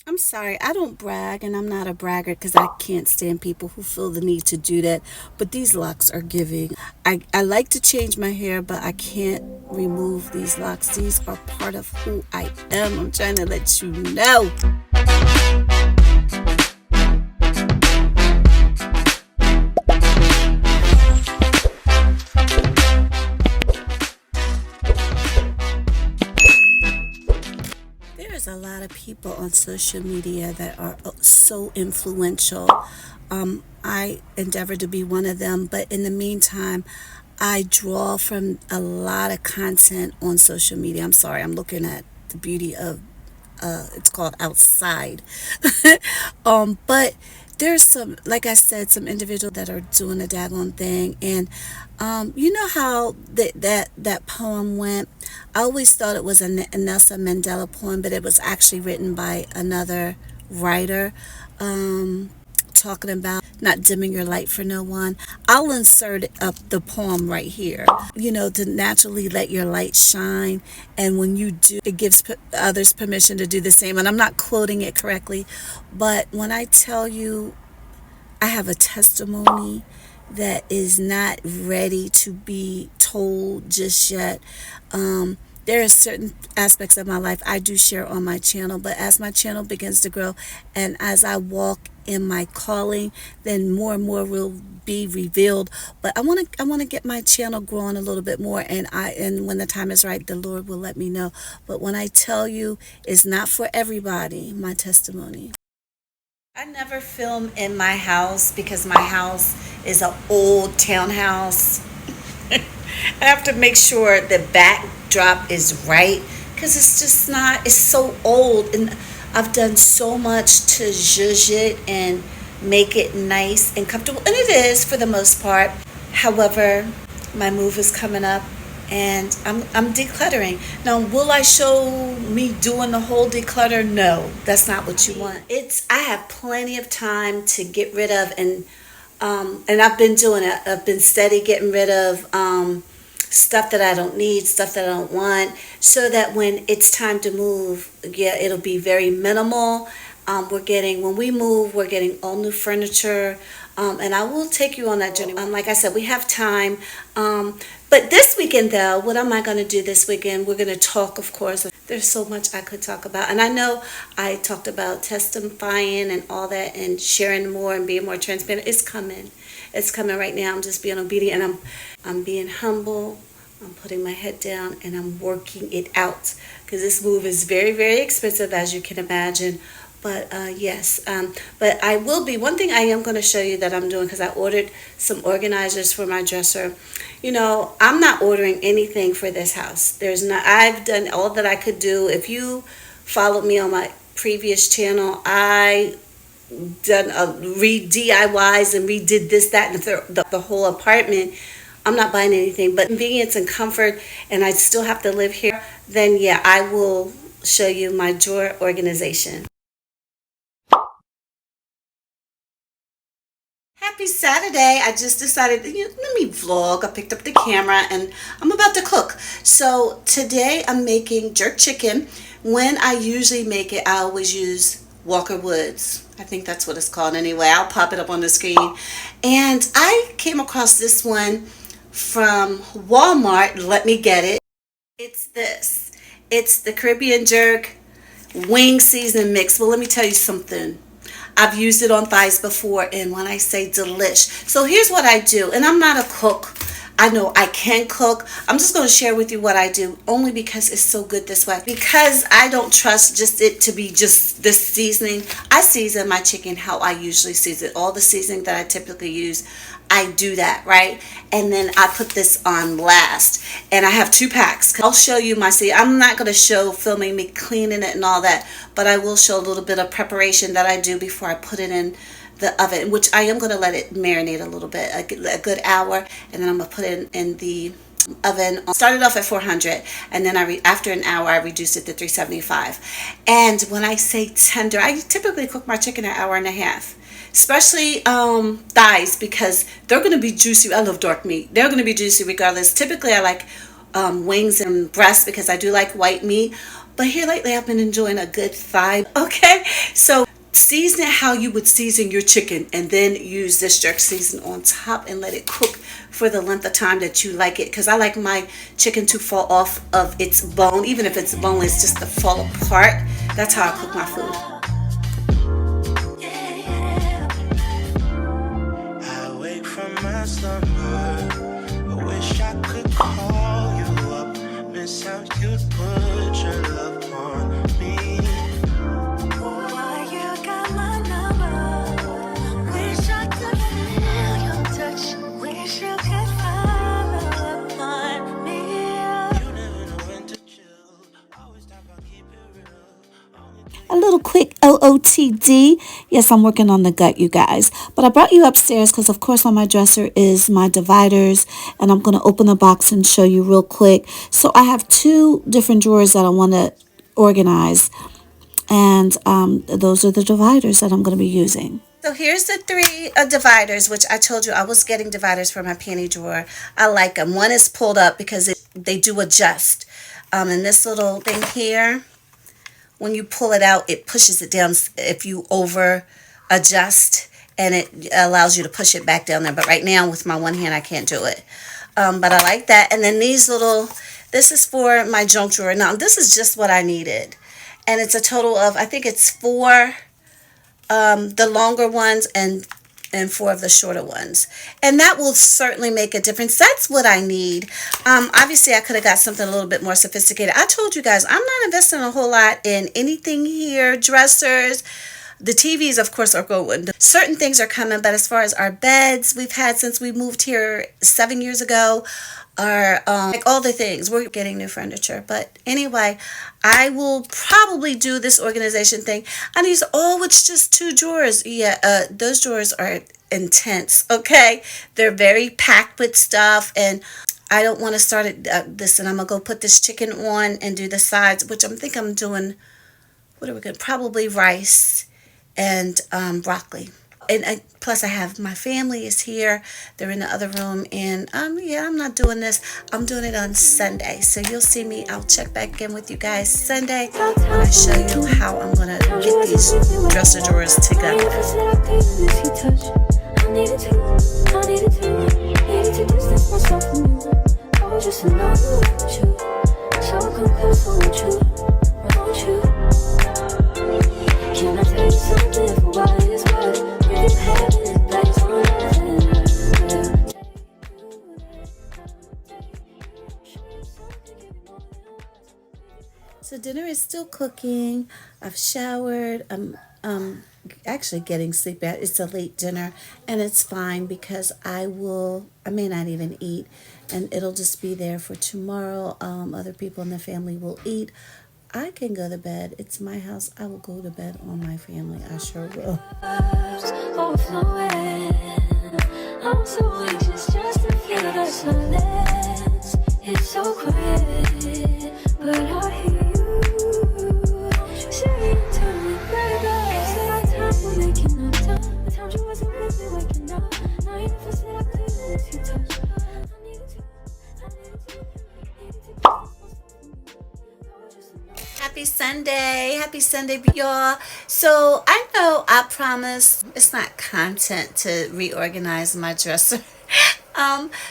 I'm sorry, I don't brag, and I'm not a bragger because I can't stand people who feel the need to do that. But these locks are giving. I like to change my hair, but I can't remove these locks. These are part of who I am. I'm trying to let you know. There's a lot of people on social media that are so influential. I endeavor to be one of them, but in the meantime, I draw from a lot of content on social media. I'm sorry, I'm looking at the beauty of it's called outside. But there's some, like I said, some individuals that are doing a daggone thing. And you know how that poem went? I always thought it was a Nelson Mandela poem, but it was actually written by another writer. Talking about not dimming your light for no one. I'll insert up the poem right here. You know, to naturally let your light shine. And when you do, it gives others permission to do the same. And I'm not quoting it correctly, but when I tell you I have a testimony that is not ready to be told just yet. There are certain aspects of my life I do share on my channel, but as my channel begins to grow and as I walk in my calling, then more and more will be revealed. But I want to get my channel growing a little bit more, and when the time is right, the Lord will let me know. But when I tell you it's not for everybody, my testimony. I never film in my house because my house is an old townhouse. I have to make sure the backdrop is right because it's just not, it's so old. And I've done so much to zhuzh it and make it nice and comfortable. And it is for the most part. However, my move is coming up and I'm decluttering. Now, will I show me doing the whole declutter? No, that's not what you want. I have plenty of time to get rid of, and I've been doing it. I've been steady getting rid of stuff that I don't need, stuff that I don't want, so that when it's time to move, yeah, it'll be very minimal. When we move, we're getting all new furniture, and I will take you on that journey. Like I said, we have time. But this weekend, though, what am I going to do this weekend? We're going to talk, of course. There's so much I could talk about. And I know I talked about testifying and all that and sharing more and being more transparent. It's coming. It's coming right now. I'm just being obedient and I'm being humble. I'm putting my head down and I'm working it out because this move is very, very expensive, as you can imagine. But yes, but I will be. One thing I am going to show you that I'm doing because I ordered some organizers for my dresser. You know, I'm not ordering anything for this house. There's not. I've done all that I could do. If you followed me on my previous channel, I done re DIYs and redid this, that, and the whole apartment. I'm not buying anything, but convenience and comfort, and I still have to live here. Then yeah, I will show you my drawer organization. Happy Saturday. I just decided, let me vlog. I picked up the camera and I'm about to cook. So today I'm making jerk chicken. When I usually make it, I always use Walker Woods. I think that's what it's called anyway. I'll pop it up on the screen. And I came across this one from Walmart. Let me get it. It's this. It's the Caribbean Jerk wing season mix. Well, let me tell you something. I've used it on thighs before, and when I say delish. So here's what I do, and I'm not a cook. I know I can cook. I'm just going to share with you what I do, only because it's so good this way. Because I don't trust just it to be just this seasoning. I season my chicken how I usually season. All the seasoning that I typically use, I do that, right? And then I put this on last. And I have 2 packs. I'll show you my season. I'm not going to show filming me cleaning it and all that, but I will show a little bit of preparation that I do before I put it in the oven, which I am going to let it marinate a little bit, a good hour, and then I'm going to put it in the oven. Started off at 400, and then after an hour I reduced it to 375. And when I say tender, I typically cook my chicken an hour and a half, especially thighs, because they're going to be juicy. I love dark meat. They're going to be juicy regardless. Typically I like wings and breasts because I do like white meat, But here lately, I've been enjoying a good thigh. Okay, so season it how you would season your chicken, and then use this jerk season on top and let it cook for the length of time that you like it. Because I like my chicken to fall off of its bone, even if it's boneless, just to fall apart. That's how I cook my food. I wake from my slumber. I wish I could call you up. Miss how you'd put your love on me. Boy, you got my number. Wish I could feel your touch. Wish you could follow up on me. You never know when to chill. Always talk about keep it real. A little quick OOTD. Yes, I'm working on the gut, you guys. But I brought you upstairs because, of course, on my dresser is my dividers. And I'm going to open the box and show you real quick. So I have two different drawers that I want to organize. And those are the dividers that I'm going to be using. So here's the three dividers, which I told you I was getting dividers for my panty drawer. I like them. One is pulled up because they do adjust. And this little thing here, when you pull it out, it pushes it down if you over adjust, and it allows you to push it back down there. But right now with my one hand, I can't do it. But I like that. And then these little, this is for my junk drawer. Now this is just what I needed. And it's a total of, I think it's four, the longer ones and four of the shorter ones. And that will certainly make a difference. That's what I need. Obviously, I could have got something a little bit more sophisticated. I told you guys, I'm not investing a whole lot in anything here. Dressers, the TVs, of course, are going. Certain things are coming, but as far as our beds we've had since we moved here 7 years ago, are like all the things, we're getting new furniture. But anyway, I will probably do this organization thing. And these, oh, it's just two drawers. Yeah, those drawers are intense. Okay, they're very packed with stuff, and I don't want to start it this. And I'm gonna go put this chicken on and do the sides, which I'm doing. What are we gonna? Probably rice and broccoli. And plus I have my family is here. They're in the other room. And yeah, I'm not doing this. I'm doing it on Sunday. So you'll see me. I'll check back in with you guys Sunday when I show you how I'm going to get these dresser drawers together. Can I tell you something for what it's worth? So dinner is still cooking. I've showered. I'm actually getting sleepy. It's a late dinner, and it's fine because I may not even eat, and it'll just be there for tomorrow. Other people in the family will eat. I can go to bed. It's my house. I will go to bed on my family. I sure will. I'm so anxious just to feel the silence. It's so quiet, but I hear you saying to me, baby, said our time we're making up time. The time you wasn't really waking up. Now you never said I couldn't miss your touch. I needed to. Happy Sunday, y'all. So I know I promised it's not content to reorganize my dresser.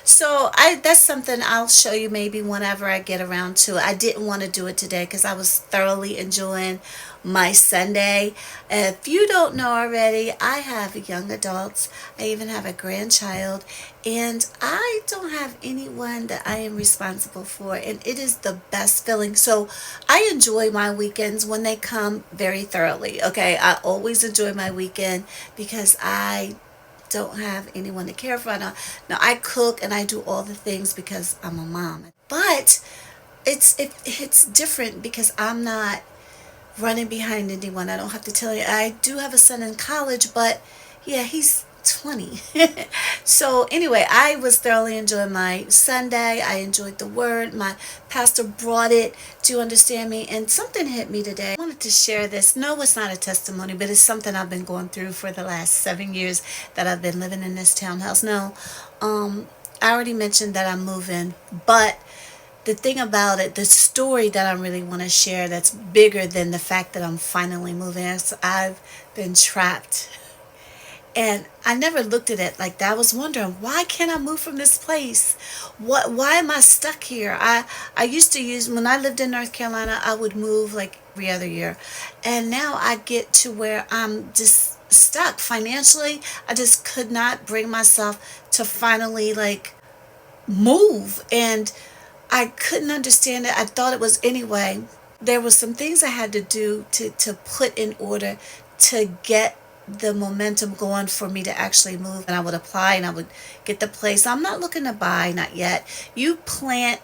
So that's something I'll show you maybe whenever I get around to it. I didn't want to do it today because I was thoroughly enjoying my Sunday. If you don't know already, I have young adults. I even have a grandchild, and I don't have anyone that I am responsible for, and it is the best feeling. So I enjoy my weekends when they come very thoroughly. Okay, I always enjoy my weekend because I don't have anyone to care for. Now I cook and I do all the things because I'm a mom, but it's different because I'm not running behind anyone. I don't have to tell you. I do have a son in college, but yeah, he's 20. So anyway, I was thoroughly enjoying my Sunday. I enjoyed the word. My pastor brought it. Do you understand me? And something hit me today. I wanted to share this. No, it's not a testimony, but it's something I've been going through for the last 7 years that I've been living in this townhouse. No, I already mentioned that I'm moving, but the thing about it, the story that I really want to share that's bigger than the fact that I'm finally moving is I've been trapped. And I never looked at it like that. I was wondering, why can't I move from this place? Why am I stuck here? I used to use, when I lived in North Carolina, I would move like every other year. And now I get to where I'm just stuck financially. I just could not bring myself to finally like move. And I couldn't understand it. I thought it was anyway. There was some things I had to do to put in order to get the momentum going for me to actually move. And I would apply and I would get the place. I'm not looking to buy, not yet. You plant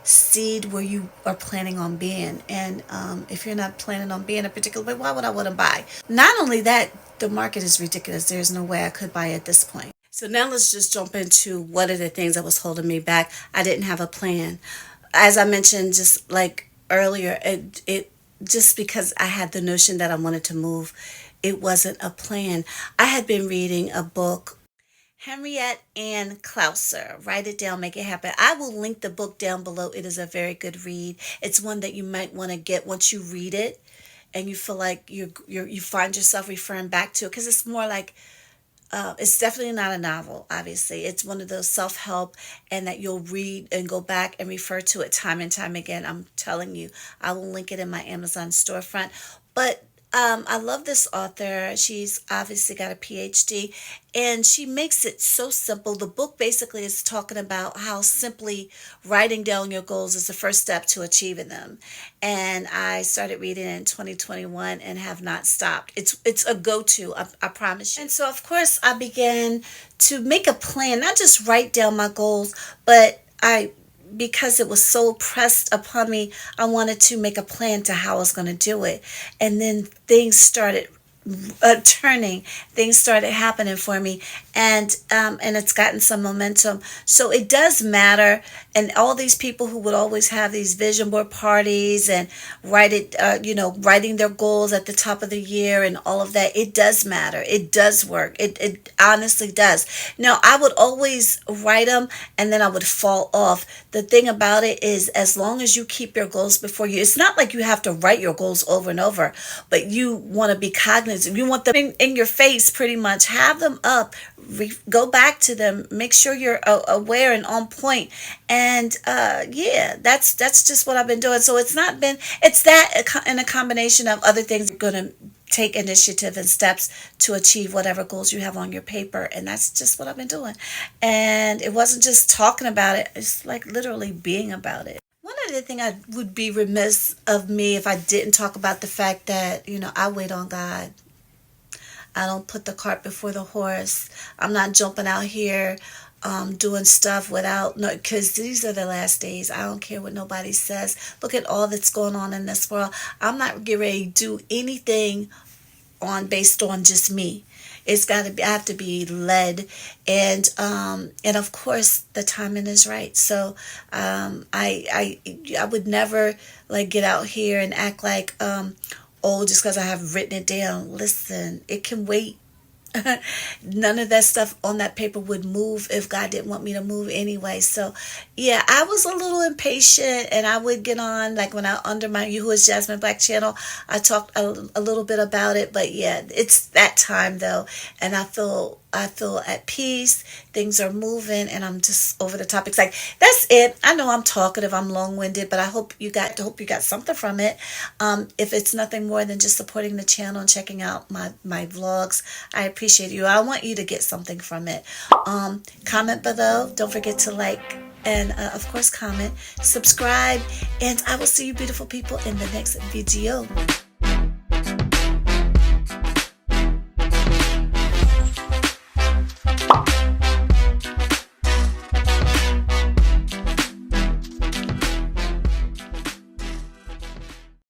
seed where you are planning on being. And if you're not planning on being a particular way, why would I want to buy? Not only that, the market is ridiculous. There's no way I could buy at this point. So now let's just jump into what are the things that was holding me back. I didn't have a plan. As I mentioned just like earlier, it just because I had the notion that I wanted to move, it wasn't a plan. I had been reading a book, Henriette Ann Clouser, Write It Down, Make It Happen. I will link the book down below. It is a very good read. It's one that you might want to get once you read it and you feel like you find yourself referring back to it, because it's more like it's definitely not a novel, obviously. It's one of those self-help and that you'll read and go back and refer to it time and time again. I'm telling you, I will link it in my Amazon storefront. But I love this author. She's obviously got a PhD and she makes it so simple. The book basically is talking about how simply writing down your goals is the first step to achieving them. And I started reading it in 2021 and have not stopped. It's a go-to, I promise you. And so of course I began to make a plan, not just write down my goals, but because it was so pressed upon me, I wanted to make a plan to how I was going to do it. And then things started turning, things started happening for me, and it's gotten some momentum. So it does matter. And all these people who would always have these vision board parties and writing their goals at the top of the year and all of that, it does matter. It does work. It honestly does. Now, I would always write them and then I would fall off. The thing about it is, as long as you keep your goals before you, it's not like you have to write your goals over and over, but you want to be cognizant. You want them in your face, pretty much. Have them up, go back to them, make sure you're aware and on point. And that's just what I've been doing. So it's that in a combination of other things. You're going to take initiative and steps to achieve whatever goals you have on your paper. And that's just what I've been doing. And it wasn't just talking about it. It's like literally being about it. One other thing, I would be remiss of me if I didn't talk about the fact that, I wait on God. I don't put the cart before the horse. I'm not jumping out here doing stuff because these are the last days. I don't care what nobody says. Look at all that's going on in this world. I'm not getting ready to do anything based on just me. It's got to be. I have to be led, and of course the timing is right. So I would never get out here and act like just because I have written it down. Listen, it can wait. None of that stuff on that paper would move if God didn't want me to move anyway. So yeah, I was a little impatient, and I would get on when I under my You Who Is Jasmine Black channel, I talked a little bit about it. But yeah, it's that time though, and I feel at peace. Things are moving, and I'm just over the topics. That's it. I know I'm talkative, I'm long-winded, but I hope you got something from it. If it's nothing more than just supporting the channel and checking out my vlogs, I appreciate you. I want you to get something from it. Comment below. Don't forget to like and of course comment, subscribe, and I will see you beautiful people in the next video.